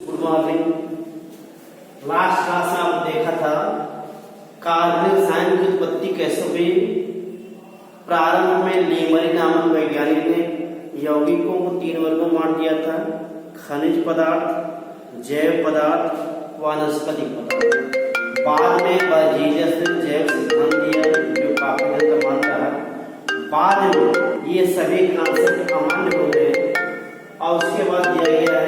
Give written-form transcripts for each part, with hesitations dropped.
Good morning. Last class में आप देखा था कार्बन रसायन की उत्पत्ति कैसे हुई। प्रारंभ में लीमरी नामक वैज्ञानिक ने यौगिकों को 3 वर्गों में बांट दिया था: खनिज पदार्थ, जैव पदार्थ, वनस्पतिक पदार्थ। बाद में बर्जीलियस ने जैव सिद्धांत दिया जो काफी हद तक मानता है। बाद में ये सभी कॉन्सेप्ट अमान्य हो गए और उसके बाद दिया गया है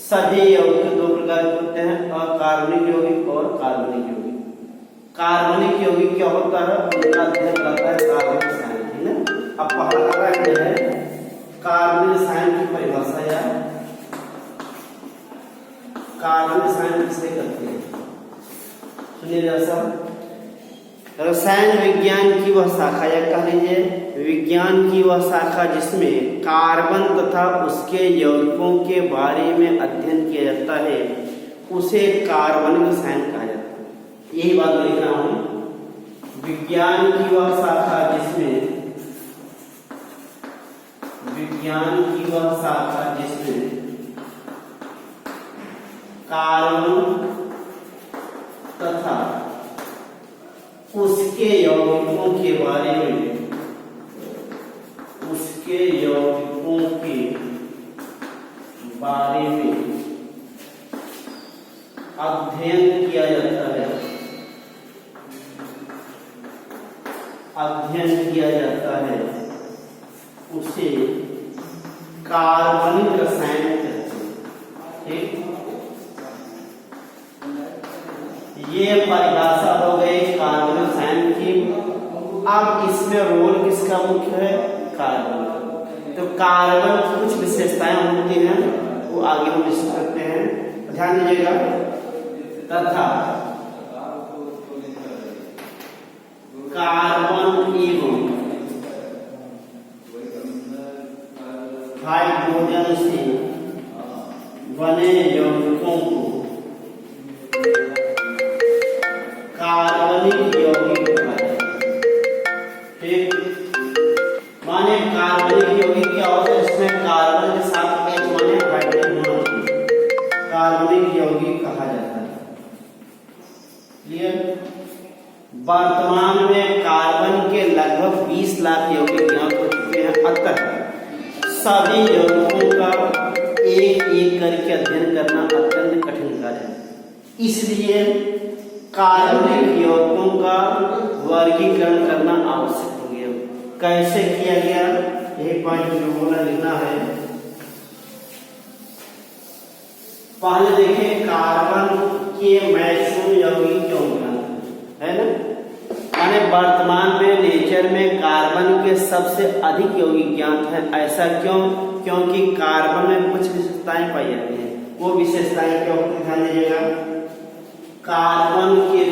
सभी यौगिक 2 प्रकार के होते हैं: अकार्बनिक यौगिक और कार्बनिक यौगिक। कार्बनिक यौगिक क्या होता है, उनका अध्ययन करता है कार्बनिक रसायन, है ना। अब पहला है कार्बनिक रसायन की परिभाषा या कार्बनिक रसायन किसे कहते हैं। सुनिए जरा, रसायन विज्ञान की वह शाखा या कह लीजिए विज्ञान की वह शाखा जिसमें कार्बन तथा उसके यौगिकों के बारे में अध्ययन किया जाता है उसे कार्बनिक रसायन कहा जाता है। यही बात लिख रहा हूं, विज्ञान की वह शाखा जिसमें कार्बन तथा उसके यौगिकों के बारे में अध्ययन किया जाता है उसे कार्बनिक रसायन कहते हैं। ठीक, ये परिभाषा हो गई कार्बनिक रसायन की। अब इसमें रोल किसका मुख्य है, कार्बन। तो कार्बन की कुछ विशेषताएं होती हैं वो आगे हम डिस्कस करते हैं, ध्यान दीजिएगा। तथा कार्बन एवं हाइड्रोजन से बने यौगिकों को कार्बनिक यौगिक कहा जाता है। ठीक, माने कार्बनिक यौगिक क्या होता है, इसमें कार्बन के साथ H माने हाइड्रोजन होना चाहिए, कार्बनिक यौगिक कहा जाता है। क्लियर। वर्तमान में कार्बन के लगभग 20 लाख यौगिक ज्ञात हो चुके हैं। अतः सभी यौगिकों का एक एक करके अध्ययन करना अत्यंत कठिन कार्य है। इसलिए कार्बनिक यौगिकों का वर्गीकरण करना आवश्यक हो गया। कैसे किया गया, एक पॉइंट जो बोला लिखना है। पहले देखें कार्बन के मैक्सिमम यौगिक क्यों है ना, माने वर्तमान में नेचर में कार्बन के सबसे अधिक यौगिक ज्ञात है। ऐसा क्यों, क्योंकि कार्बन में कुछ विशेषताएं पाई जाती हैं। वो विशेषताएं क्या होती है, ध्यान दीजिएगा। कार्बन के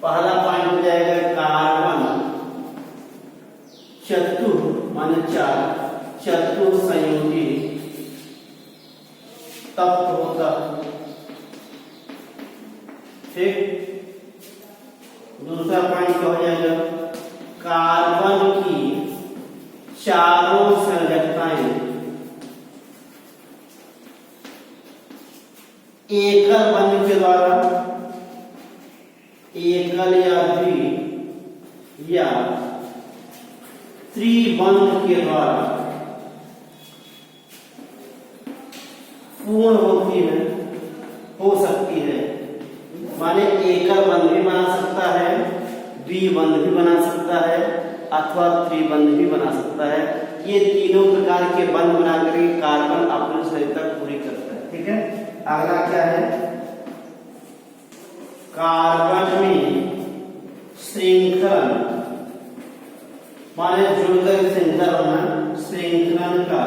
पहला पॉइंट हो जाएगा कार्बन चतुर माने 4 चतुर संयोजी तत्व होता है। ठीक, दूसरा पॉइंट क्या हो जाएगा, कार्बन की चारों संरचनाएं एकल बंध के द्वारा, एकल या द्वि या त्रिबंध के द्वारा पूर्ण होती है, हो सकती है। माने एकल बंध भी बना सकता है, द्विबंध भी बना सकता है अथवा त्रिबंध भी बना सकता है। ये तीनों प्रकार के बंध बनाकर कार्बन अपने शरीर तक पूरी करता है। ठीक है, अगला क्या है, कार्बन में श्रृंखलन माने जुड़कर श्रृंखला होना, श्रृंखलन का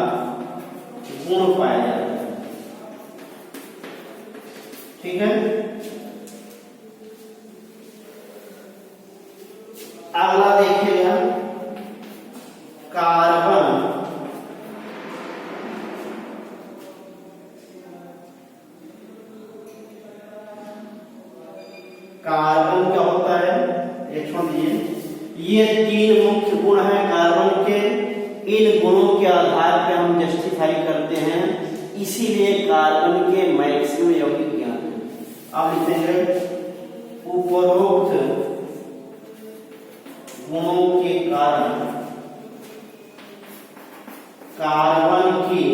गुण पाया जाता है। ठीक है, अगला देखिएगा कार्बन क्या होता है, एक छोड़ दीजिए। ये 3 मुख्य गुण हैं कार्बन के। इन गुणों के आधार पर हम जस्टिफाई करते हैं, इसीलिए कार्बन के मैक्सिमम यौगिक ज्ञात हैं। अब लिखेंगे उपरोक्त गुणों के कारण कार्बन की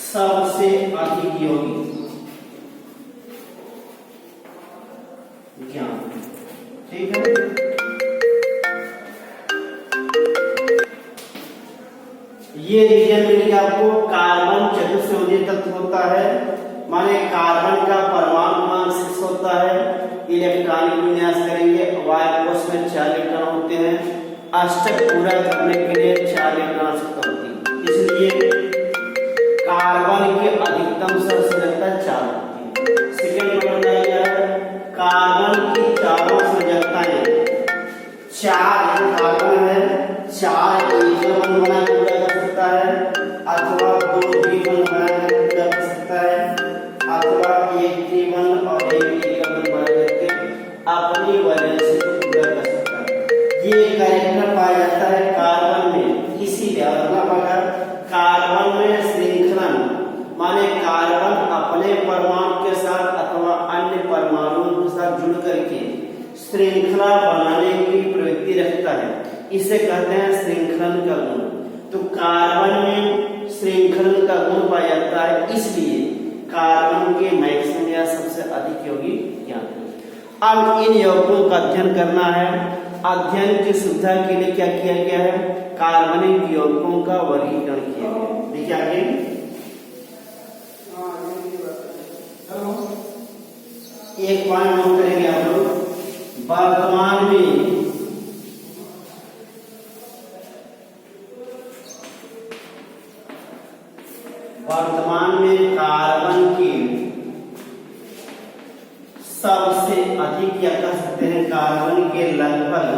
सबसे अधिक यौगिक ज्ञात। ठीक है, ये रीजन मिल गया आपको। कार्बन चतुस्संयोजी तत्व होता है, माने कार्बन का परमाणु क्रमांक 6 होता है। इलेक्ट्रॉनिक विन्यास करेंगे, वायु कोश में 4 इलेक्ट्रॉन होते हैं। अष्टक पूरा करने के लिए 4 इलेक्ट्रॉन आवश्यकता होती है, इसलिए कार्बन की अधिकतम संयोजकता 4 होती है। सेकेंड नंबर जाएगा कार्बन की चारों संयोजकताएं 4 कार्बन है, 4 एकल बंध बना के पूरा कर सकता है, अथवा 2 द्विबंध बना के पूरा कर सकता है, अथवा 1 त्रिबंध और 1 एकल बंध बना करके अपनी वैलेंसी को पूरा कर सकता है। ये कैरेक्टर पाया जाता है कार्बन में, इसीलिए अगर कार्बन में श्रृंखलन माने कार्बन अपने परमाणु के साथ अथवा अन्य परमाणुओं के साथ जुड़ करके श्रृंखला बनाने की प्रवृत्ति रखता है, इसे कहते हैं श्रृंखलन का गुण। तो कार्बन में श्रृंखलन का गुण पाया जाता है, इसलिए कार्बन के मैक्सिमम या सबसे अधिक यौगिक ज्ञात है। अब इन यौगिकों का अध्ययन करना है। अध्ययन की सुविधा के लिए क्या किया गया है, कार्बनिक यौगिकों का वर्गीकरण किया गया है। देखिए आगे एक पॉइंट नोट करेंगे आप लोग। वर्तमान में कार्बन की सबसे अधिक या कह सकते हैं कार्बन के लगभग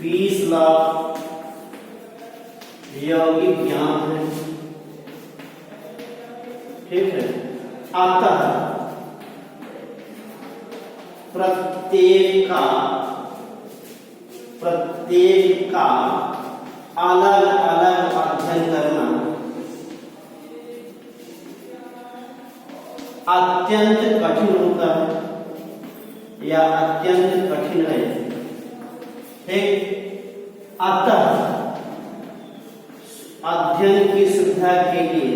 20 लाख यौगिक ज्ञात हैं। ठीक है, अतः प्रत्येक का अलग अलग अध्ययन करना अत्यंत कठिन होता है या अत्यंत कठिन है। ठीक, अतः अध्ययन की सुविधा के लिए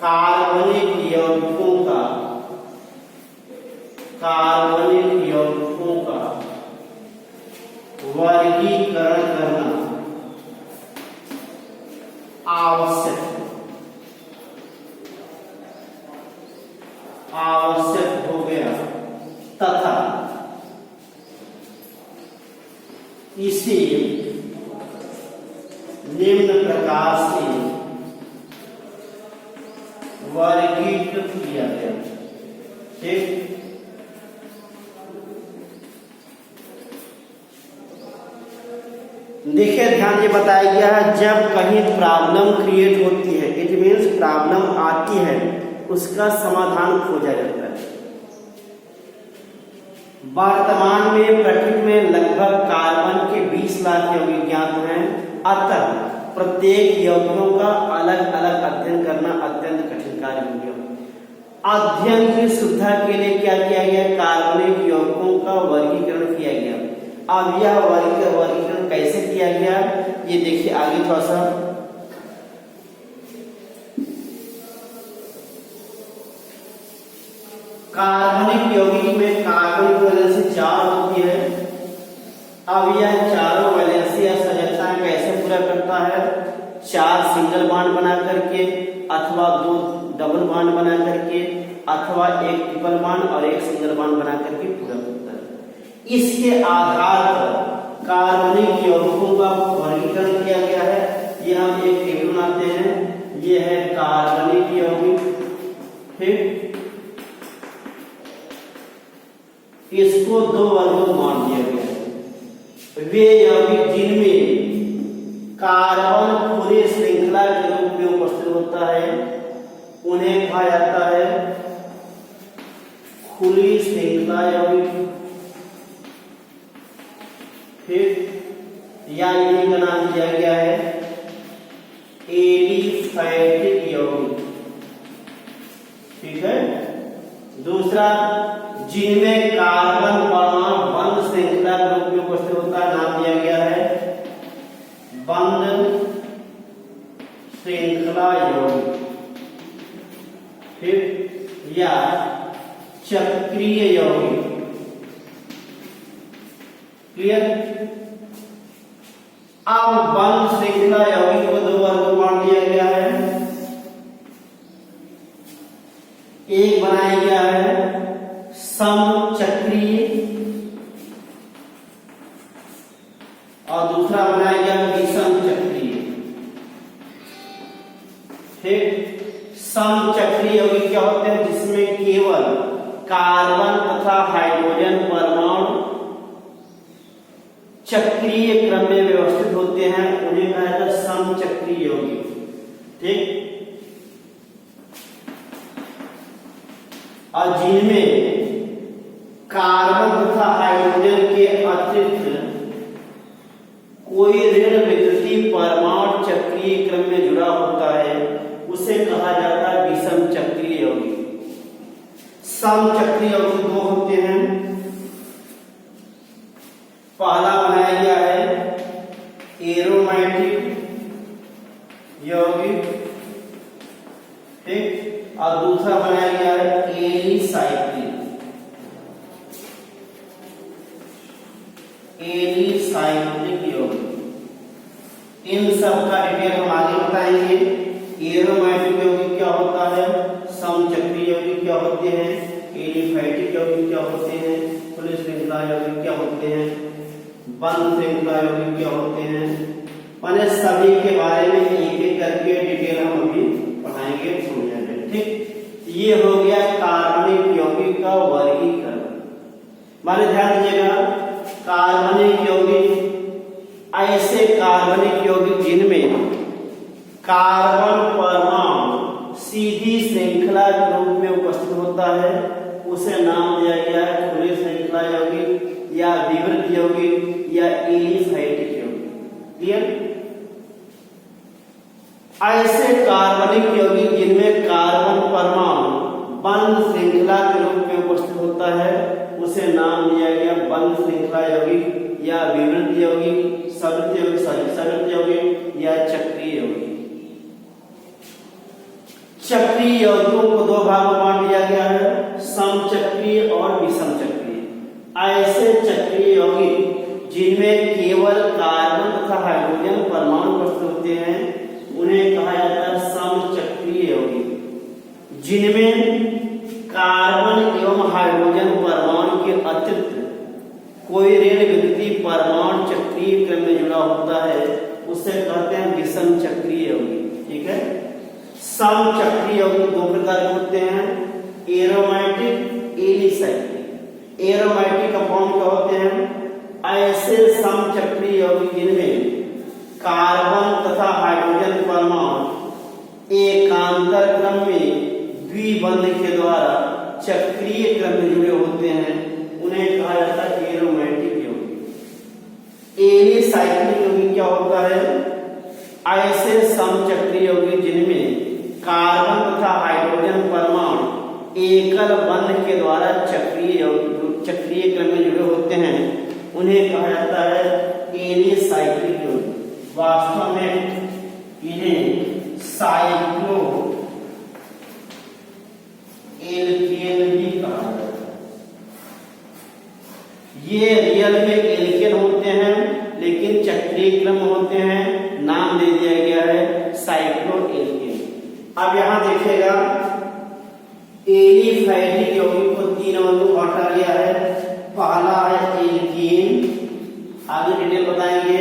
कार्बनिक यौगिकों का वर्गीकरण करना आवश्यक हो गया तथा इसे निम्न प्रकार से वर्गीकृत किया गया। ठीक, देखिए ध्यान ये बताया गया है, जब कहीं प्रॉब्लम क्रिएट होती है, इट मीन्स प्रॉब्लम आती है, उसका समाधान खोजा जाता है। वर्तमान में प्रकृति में लगभग कार्बन के 20 लाख यौगिक ज्ञात हैं, अतः प्रत्येक यौगिकों का अलग अलग अध्ययन करना अत्यंत कठिन कार्य हो गया। अध्ययन की सुविधा के लिए क्या किया गया, कार्बनिक यौगिकों का वर्गीकरण किया गया। अब यह वर्गीकरण कैसे किया गया, ये देखिए आगे थोड़ा सा। कार्बनिक यौगिक में कार्बनिक वैलेंसी 4 होती है। अब यह चारों वैलेंसी या संयोजकताएं कैसे पूरा करता है, 4 सिंगल बॉन्ड बना करके, अथवा 2 डबल बॉन्ड बना करके, अथवा 1 ट्रिपल बॉन्ड और 1 सिंगल बॉन्ड बना करके पूरा करता है। इसके आधार पर कार्बनिक यौगिकों का वर्गीकरण किया गया है। ये हम एक टेबल बनाते हैं, ये है कार्बनिक यौगिक। ठीक, इसको 2 वर्गों में बांट दिया गया है। वे यौगिक जिनमें कार्बन खुली श्रृंखला के रूप में उपस्थित होता है, उन्हें कहा जाता है खुली श्रृंखला यौगिक। फिर या इन्हीं का नाम दिया गया है एलिफैटिक यौगिक। ठीक है। दूसरा, जिनमें कार्बन परमाणु बंद श्रृंखला के रूप में उपस्थित होता है, नाम दिया गया है बंद श्रृंखला यौगिक। फिर या चक्रीय यौगिक। क्लियर। अब बंद श्रृंखला यौगिक को दो वर्गों में बांट दिया गया है। एक बनाया गया है समचक्रीय और दूसरा बनाया गया विषम चक्रीय। ठीक। समचक्रीय यौगिक क्या होते हैं? जिसमें केवल कार्बन तथा हाइड्रोजन परमाणु चक्रीय क्रम में व्यवस्थित होते हैं, उन्हें कहा जाता है समचक्रीय यौगिक। ठीक। और जिनमें कार्बन तथा हाइड्रोजन के अतिरिक्त कोई ऋण विकृति परमाणु चक्रीय क्रम में जुड़ा होता है, उसे कहा जाता है विषम चक्रीय यौगिक। समचक्रीय यौगिक दो होते हैं। पहला बनाया गया है एरोमेटिक यौगिक। ठीक। और दूसरा बनाया गया है एलिसाइक्लिक। एलिसाइक्लिक यौगिक। इन सब का डिटेल हम आगे बताएंगे। एरोमेटिक यौगिक क्या होता है, समचक्रीय यौगिक क्या होते हैं, एलिफैटिक यौगिक क्या होते हैं, खुली श्रृंखला यौगिक क्या होते हैं, बंद श्रृंखला यौगिक क्या होते हैं, माने सभी के बारे में एक एक करके डिटेल हम अभी पढ़ाएंगे, समझाएंगे। ठीक। ये हो गया कार्बनिक यौगिक का वर्गीकरण। माने ध्यान दीजिएगा, कार्बनिक यौगिक ऐसे कार्बनिक यौगिक जिनमें कार्बन परमाणु सीधी श्रृंखला के रूप में उपस्थित होता है, उसे नाम दिया गया है खुली श्रृंखला यौगिक या विवृत यौगिक या एलिफैटिक यौगिक। क्लियर। ऐसे कार्बनिक यौगिक जिनमें कार्बन परमाणु बंद श्रृंखला के रूप में उपस्थित होता है, उसे नाम दिया गया बंद श्रृंखला यौगिक या विवृत यौगिक, सवृत यौगिक या चक्रीय यौगिक। चक्रीय यौगिकों को दो भागों में बांट दिया गया है, समचक्रीय और विषम चक्रीय। ऐसे चक्रीय यौगिक जिनमें केवल कार्बन तथा हाइड्रोजन परमाणु उपस्थित होते हैं, उन्हें कहा जाता है समचक्रीय यौगिक। जिनमें कार्बन एवं हाइड्रोजन परमाणु के अतिरिक्त कोई ऋण विकृति परमाणु चक्रीय क्रम में जुड़ा होता है, उसे कहते हैं विषम चक्रीय यौगिक। ठीक है। समचक्रीय यौगिक दो प्रकार के होते हैं, एरोमेटिक, एलिसाइक्लिक। एरोमेटिक कंपाउंड क्या होते हैं? ऐसे समचक्रीय यौगिक जिनमें कार्बन तथा हाइड्रोजन परमाणु एकांतर क्रम में द्विबंध के द्वारा चक्रीय क्रम में जुड़े होते हैं, उन्हें कहा जाता है एरोमेटिक यौगिक। एलिसाइक्लिक यौगिक क्या होता है? ऐसे समचक्रीय यौगिक जिनमें कार्बन तथा हाइड्रोजन परमाणु एकल बंध के द्वारा चक्रीय क्रम में जुड़े होते हैं, उन्हें कहा जाता है एलिसाइक्लिक यौगिक। वास्तव में इन्हें साइक्लो एल्केन भी कहा जाता है। ये रियल में एल्केन होते हैं, लेकिन चक्रीय क्रम होते हैं, नाम दे दिया गया है साइक्लो एल्केन। अब यहां देखिएगा, एलिफैटिक यौगिक को तीन वर्गों में बांटा गया है। पहला है एल्कीन, आगे डिटेल बताएंगे।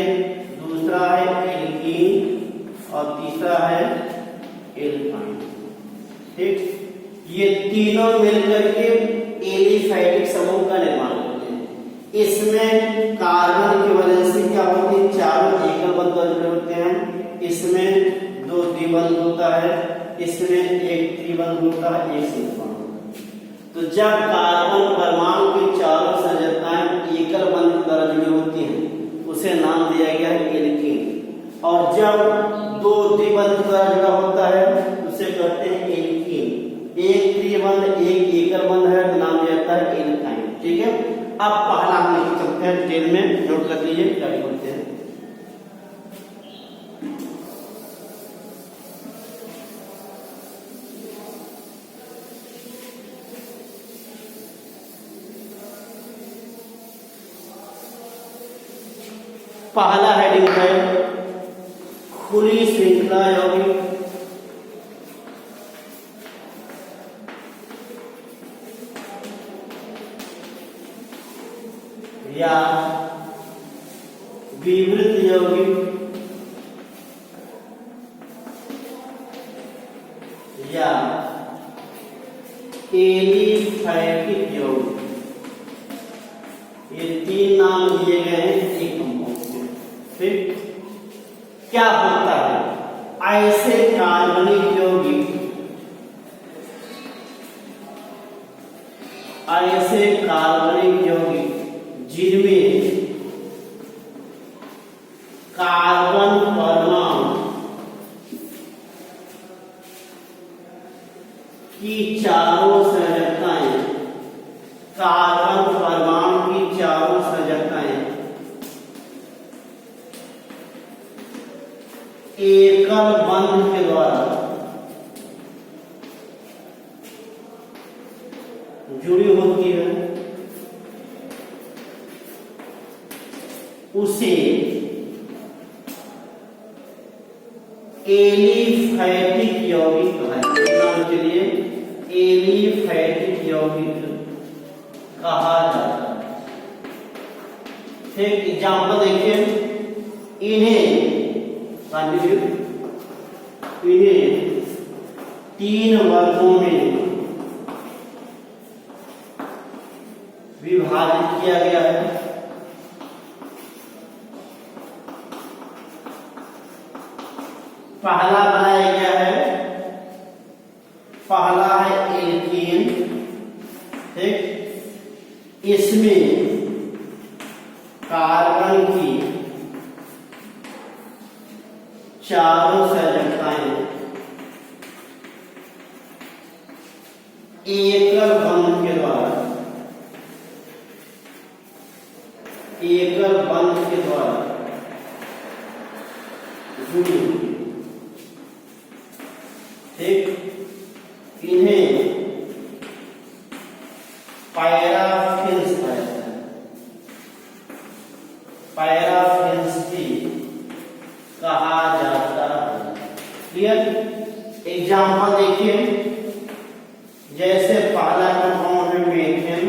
दूसरा है एल्कीन और तीसरा है एल्काइन। ठीक। ये तीनों मिलकर के एलिफैटिक समूह का निर्माण करते हैं। इसमें कार्बन की वजह से क्या होती है, चारों एकल बंध जुड़े होते हैं, इसमें 2 द्विबंध होता है, इसमें 1 त्रिबंध होता है, 1 सिंगल बॉन्ड होता है। तो जब कार्बन परमाणु की चारों संरचनाएं एकल बंध के द्वारा जुड़ी होती हैं उसे नाम दिया गया है एल्कीन, और जब 2 द्विबंध के द्वारा जुड़ा होता है उसे कहते हैं एल्कीन। 1 त्रिबंध 1 एकल बंध है तो नाम दिया जाता है एल्काइन। ठीक है, अब पहला हम लेके चलते हैं, डिटेल में नोट कर लीजिए क्या बोलते हैं। पहला हेडिंग है खुली श्रृंखला यौगिक, या विवृत यौगिक, या एलिफैटिक यौगिक। ये 3 नाम दिए गए हैं एक कंपाउंड के। फिर क्या होता है, ऐसे कार्बनिक यौगिक, ऐसे कार्बनिक यौगिक जिनमें कार्बन परमाणु की चारों संरचनाएं, कार्बन परमाणु की चारों संरचनाएं एकल बंध के द्वारा जुड़ी होती है उसे एलिफैटिक यौगिक कहा, चलिए एलिफैटिक यौगिक कहा जाता है। एक एग्जाम्पल देखिए, इन्हें 3 वर्गों में विभाजित किया गया है। पहला बनाया गया है, पहला है एल्कीन। ठीक, इसमें कार्बन की चारों संरचनाएं एकल बंध के द्वारा, एकल बंध के द्वारा जुड़ी हुई। ठीक, इन्हें पैराफिन्स कहते हैं, पैराफिन्स भी कहा जाता है। क्लियर? एग्जाम्पल देखिए, जैसे पहला कंपाउंड है मीथेन,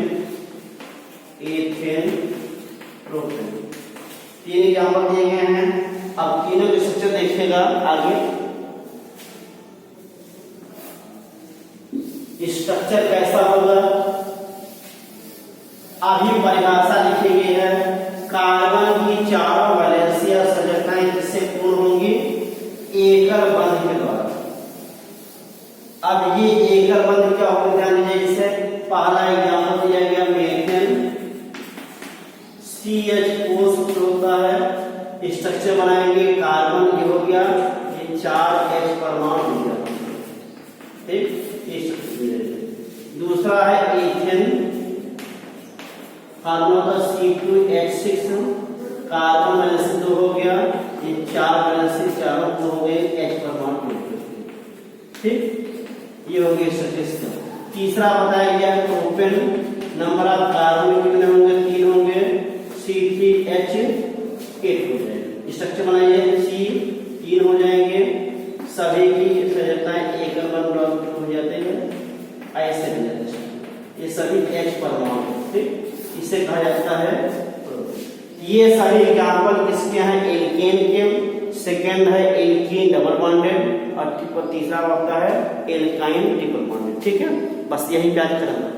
एथेन, प्रोपेन। 3 एग्जाम्पल दिए गए हैं। अब तीनों के स्ट्रक्चर देखिएगा आगे। स्ट्रक्चर कैसा होगा, अभी परिभाषा लिखी गई है, कार्बन की चारों वैलेंसिया संरचनाएं किससे पूर्ण होंगी, एकल बंध के द्वारा। अब ये एकल बंध क्या होगा, ध्यान दीजिए। जैसे पहला एग्जाम्पल दिया गया मीथेन, CH सूत्र होता है, स्ट्रक्चर बनाएंगे, कार्बन ये हो गया, ये 4H परमाणु हो गया। ठीक, दूसरा है ethane, formula C2H6, carbon valency 2 हो गया, ये 4 वैलेंसी चारों हो गए, H परमाणु। ठीक, ये हो गया स्ट्रक्चर। तीसरा बताया गया प्रोपेन, नंबर ऑफ कार्बन कितने होंगे, 3 होंगे, C3H8 हो जाएगा। स्ट्रक्चर बनाइए, C3 हो जाएंगे, सभी की संरचनाएं एकल बंध हो जाते हैं, ऐसे मिल जाते हैं, ये सभी H परमाणु। ठीक, इसे कहा जाता है। ये सभी एग्जाम्पल किसके हैं, एल्केन के। सेकेंड है एल्कीन डबल बॉन्डेड, और तीसरा होता है एल्काइन ट्रिपल बॉन्डेड। ठीक है, बस यही याद करना।